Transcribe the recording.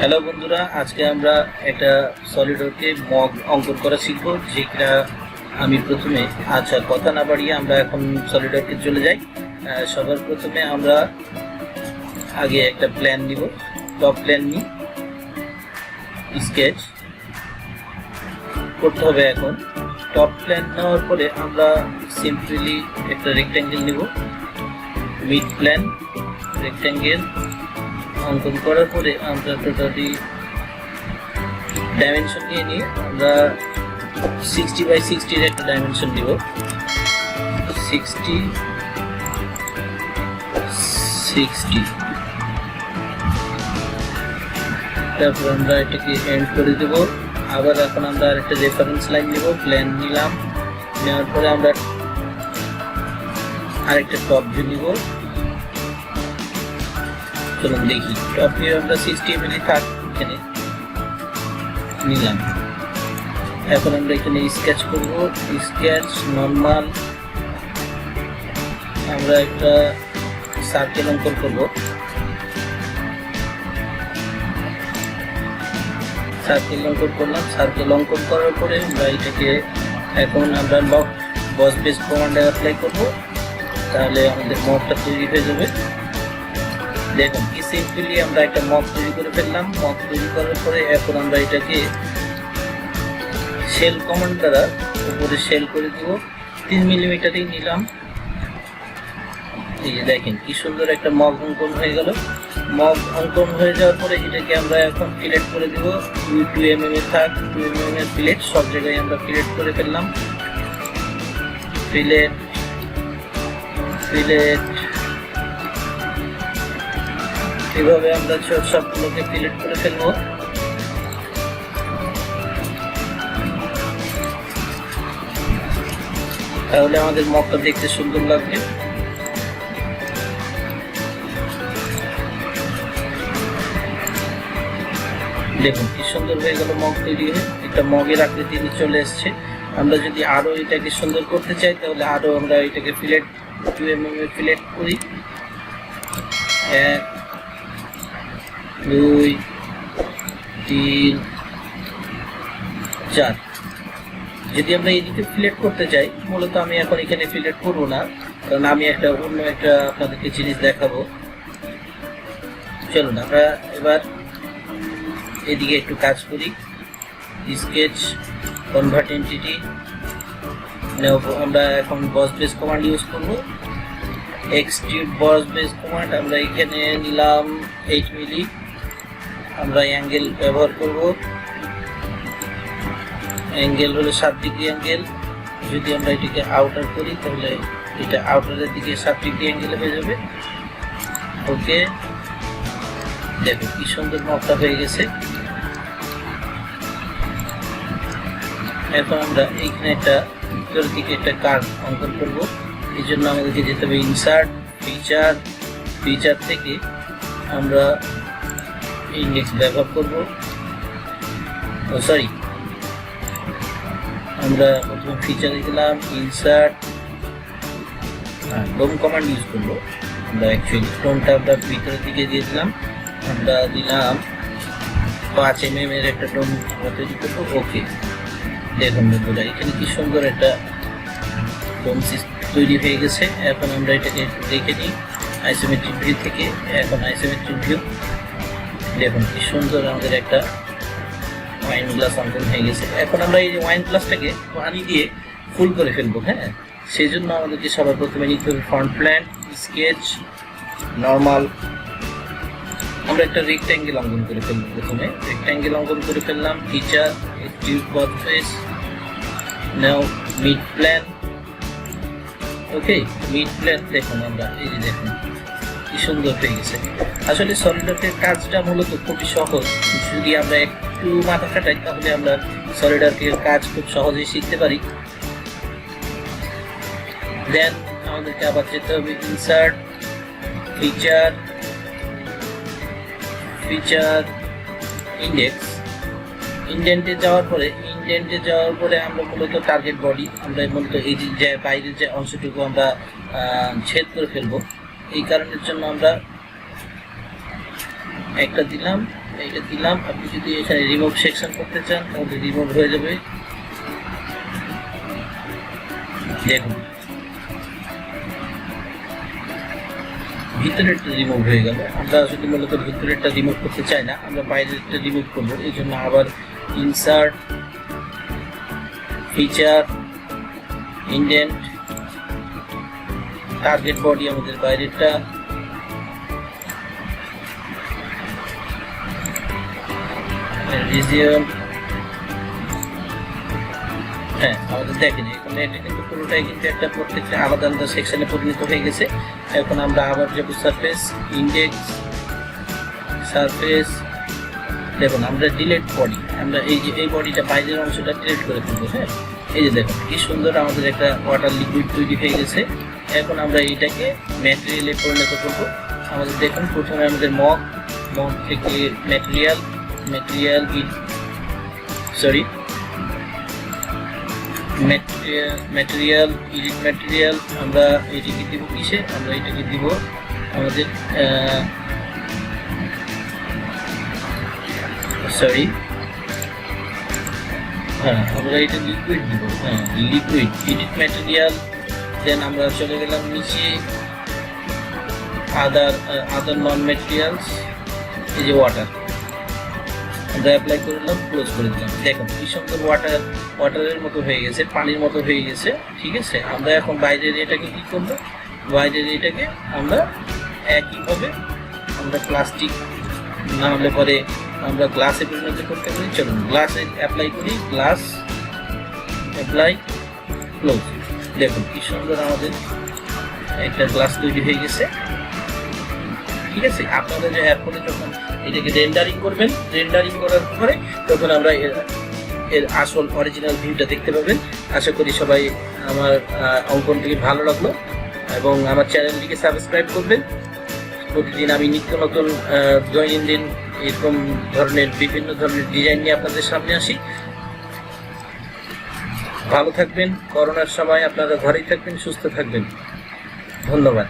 Hello বন্ধুরা, আজকে আমরা একটা সলিডওয়ার্কে মগ অঙ্কন করা শিখব। যেটা আমি প্রথমে কথা না বাড়িয়ে আমরা এখন সলিডওয়ার্কে চলে যাই। সবার প্রথমে আমরা আগে একটা প্ল্যান নিব, টপ প্ল্যান নিই, স্কেচ করতে হবে। এখন টপ প্ল্যান নেওয়ার পরে আমরা সিম্পলি একটা রেক্ট্যাঙ্গেল নিব, মিড প্ল্যান রেক্ট্যাঙ্গেল অঙ্কন করার পরে আমরা টোটালি ডাইমেনশন নিয়ে নিই। আমরা 60x60 এর একটা ডাইমেনশন দিব, 60x60। তারপর আমরা এটাকে এন্ড করে দেব। আবার এখন আমরা আরেকটা রেফারেন্স লাইন নিব, প্ল্যান নিলাম, নেওয়ার পরে আমরা আরেকটা টপ ভিউ নিব। চলুন দেখি, টপ ভিউ আমরা 60 mm থাক এখানে নিলাম। এখন আমরা এখানে স্কেচ করব, স্কেচ নরমাল। আমরা একটা সার্কেল অঙ্কন করব, সার্কেল অঙ্কন করলাম। সার্কেল অঙ্কন করার পরে আমরা এটাকে এখন আমরা লক বস বেস কমান্ডে অ্যাপ্লাই করব, তাহলে আমাদের মগটা তৈরি হয়ে যাবে। দেখুন কি সিম্পলি আমরা একটা মগ তৈরি করে ফেললাম। মগ তৈরি করার পরে এখন আমরা এটাকে শেল কমান্ড দ্বারা উপরে শেল করে দিব। 3 মিলিমিটারই নিলাম। এই যে দেখেন কি সুন্দর একটা মগ অঙ্কন হয়ে গেল। মগ অঙ্কন হয়ে যাওয়ার পরে এটাকে আমরা এখন ফিলেট করে দিব। 2 mm থাক, 2 mm এর ফিলেট সব জায়গায় আমরা ফিলেট করে ফেললাম। ফিলেট ফিলেট এভাবে আমরা সবগুলোকে ফিলেট করে ফেলবো। তাহলে আমাদের মগটা দেখতে সুন্দর লাগবে। দেখুন কি সুন্দর হয়ে গেল মগ তৈরি হয়ে, একটা মগের আকৃতি চলে এসছে। আমরা যদি আরো এটাকে সুন্দর করতে চাই তাহলে আরো আমরা এটাকে ফিলেট 2 mm ফিলেট করি। 1 2 3 4। যদি আমরা এদিকে ফিলেট করতে চাই, মূলত আমি এখন এখানে ফিলেট করবো না, কারণ আমি অন্য একটা আপনাদেরকে জিনিস দেখাবো। চলুন আমরা এবার এদিকে একটু কাজ করি। স্কেচ কনভার্ট এন্টিটি আমরা এখন বস বেস কমান্ড ইউজ করব। এক্সট্রুড বস বেস কমান্ড আমরা এখানে নিলাম 8 মিলি। আমরা অ্যাঙ্গেল ব্যবহার করব, অ্যাঙ্গেল হলো 7 ডিগ্রি অ্যাঙ্গেল। যদি আমরা এটাকে আউটার করি তাহলে এটা আউটারের দিকে 7 ডিগ্রি অ্যাঙ্গেল হয়ে যাবে। ওকে, দেখো কি সুন্দর মগটা হয়ে গেছে। এখন আমরা এইখানে একটা ভিতর দিকে একটা কার্ভ অঙ্কন করব। এই জন্য আমাদেরকে যেতে হবে ইনসার্ট, ফিচার থেকে আমরা ইন্ডেক্স ব্যবহার করব। আমরা প্রথমে ফিচারে গেলাম, ইনসার্ট, ডোম কমান্ড ইউজ করবো। আমরা অ্যাকচুয়ালি ডোমটা আমরা ভিতরের দিকে দিয়ে দিলাম। আমরা দিলাম 5 mm এর একটা ডোম তৈরি করবো। ওকে, দেখুন বন্ধুরা এখানে কি সুন্দর একটা ডোম তৈরি হয়ে গেছে। এখন আমরা এটাকে একটু দেখে নিই আইসোমেট্রিক ভিউ থেকে। এখন আইসোমেট্রিক ভিউ দেখুন কি সুন্দর আমাদের একটা ওয়াইন গ্লাস অঙ্কন হয়ে গেছে। এখন আমরা এই ওয়াইন গ্লাসটাকে পানি দিয়ে ফুল করে ফেলবো। হ্যাঁ, সেই জন্য আমাদেরকে সবার প্রথমে নিতে হবে ফ্রন্ট প্ল্যান, স্কেচ, নর্মাল। আমরা একটা রেক্ট্যাঙ্গেল অঙ্কন করে ফেলবো। প্রথমে রেক্ট্যাঙ্গেল অঙ্কন করে ফেললাম, ফিচার, এক্সট্রুড বস বেস, নাও মিড প্ল্যান। ওকে, মিড প্ল্যান দেখুন আমরা এই যে দেখুন কি সুন্দর হয়ে গেছে। আসলে সলিডওয়ার্কের কাজটা মূলত খুবই সহজ। যদি আমরা একটু মাথা খাটাই তাহলে আমরা সলিডওয়ার্কের কাজ খুব সহজেই শিখতে পারি। দেন আমাদেরকে আবার যেতে হবে ইনসার্ট, ফিচার, ইন্ডেক্স। ইন্ডেন্টে যাওয়ার পরে আমরা মূলত টার্গেট বডি, আমরা মূলত এই যে বাইরের যে অংশটুকু আমরা ছেদ করে ফেলবো। এই কারণের জন্য আমরা একটা দিলাম, এইটা দিলাম। আপনি যদি এখানে রিমুভ সেকশন করতে চান তাহলে রিমুভ হয়ে যাবে। দেখুন ভিতরেরটা রিমুভ হয়ে গেল। আমরা আসলে মূলত ভিতরেরটা রিমুভ করতে চাই না, আমরা বাইরেরটা রিমুভ করবো। এই জন্য আবার insert, feature, indent, target body আমাদের বাইরেরটা, রিজিয়ন। হ্যাঁ আমাদের দেখেন এখানে এটা কিন্তু পুরোটাই কিন্তু একটা প্রত্যেকটা আলাদা আলাদা সেকশনে পরিণত হয়ে গেছে। এখন আমরা আবার যাবো সারফেস, ইন্ডেক্স, সারফেস। দেখুন আমরা ডিলেট বডি, আমরা এই যে এই বডিটা বাইরের অংশটা ডিলেট করে ফেলবো। হ্যাঁ এই যে দেখুন কি সুন্দর আমাদের একটা ওয়াটার লিকুইড তৈরি হয়ে গেছে। এখন আমরা এইটাকে ম্যাটেরিয়ালে পরিণত করবো। আমাদের দেখুন প্রথমে আমাদের মগ থেকে ম্যাটেরিয়াল, ইডিট ম্যাটেরিয়াল। আমরা এটাকে দিব কিসে, আমরা এটাকে দিব আমাদের আমরা এটা লিকুইড দিব। Liquid edit material. দেন আমরা চলে গেলাম নিচে আদার নন ম্যাটেরিয়ালস, এই যে ওয়াটার আমরা অ্যাপ্লাই করলাম, ক্লোজ করে দিলাম। দেখুন কি সুন্দর ওয়াটারের মতো হয়ে গেছে, পানির মতো হয়ে গেছে। ঠিক আছে, আমরা এখন বাইরের এটাকে কি করবো, বাইরের এটাকে আমরা একইভাবে আমরা প্লাস্টিক না হলে পরে আমরা গ্লাসে পরিণত করতে পারি। চলুন গ্লাসে অ্যাপ্লাই করি, গ্লাস অ্যাপ্লাই, ক্লোজ। দেখুন কি সুন্দর আমাদের একটা গ্লাস তৈরি হয়ে গেছে। ঠিক আছে, আপনারা যে এরপরে যখন এটাকে রেন্ডারিং করবেন, রেন্ডারিং করার পরে তখন আমরা এর আসল অরিজিনাল ভিউটা দেখতে পাবেন। আশা করি সবাই আমার অঙ্কনটিকে ভালো লাগলো এবং আমার চ্যানেলটিকে সাবস্ক্রাইব করবেন। প্রতিদিন আমি নিত্য নতুন দৈনন্দিন এরকম ধরনের বিভিন্ন ধরনের ডিজাইন নিয়ে আপনাদের সামনে আসি। ভালো থাকবেন, করোনার সময় আপনারা ঘরেই থাকবেন, সুস্থ থাকবেন। ধন্যবাদ।